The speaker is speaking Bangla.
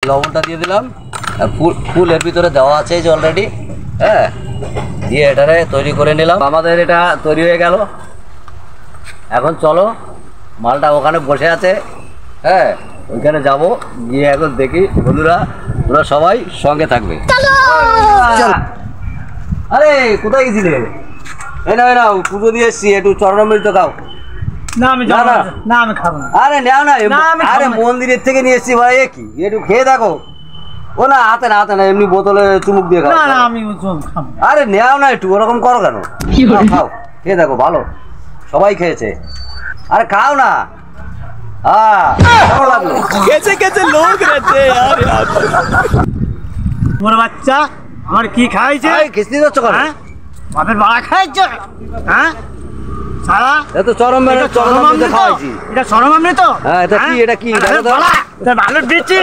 লবণটা দিয়ে দিলাম, আর ফুল এর ভিতরে দেওয়া আছে যে অলরেডি। হ্যাঁ, দিয়ে এটারে তৈরি করে নিলাম। আমাদের এটা তৈরি হয়ে গেল। এখন চলো, মালটা ওখানে বসে আছে। হ্যাঁ, ওইখানে যাব, গিয়ে এখন দেখি। বন্ধুরা তোরা সবাই সঙ্গে থাকবে। আরে কোথায় গেছিলে? এই নাও পুজো দিয়ে এসছি, একটু চরণামৃত খাও। আরে নেও না, আরে মন্দিরের থেকে নিয়ে এসছি ভাই। কি একটু খেয়ে দেখো। ও না, হাতে না, এমনি বোতলে চুমুক দিয়ে খাও। আরে নেও না, একটু ওরকম করো কেন? খাও, খেয়ে দেখো, ভালো। সবাই খেয়েছে, আরে খাও না। ভালো লাগলো। তোমার বাচ্চা আমার কি খাইছে? খিস্তি যাচ্ছ কেন? বাপের বাড়া খাইছে? হ্যাঁ, সারা এটা চরম খাওয়াইছি। এটা চরম অমৃত। হ্যাঁ, এটা কি? এটা ভালো বেশি।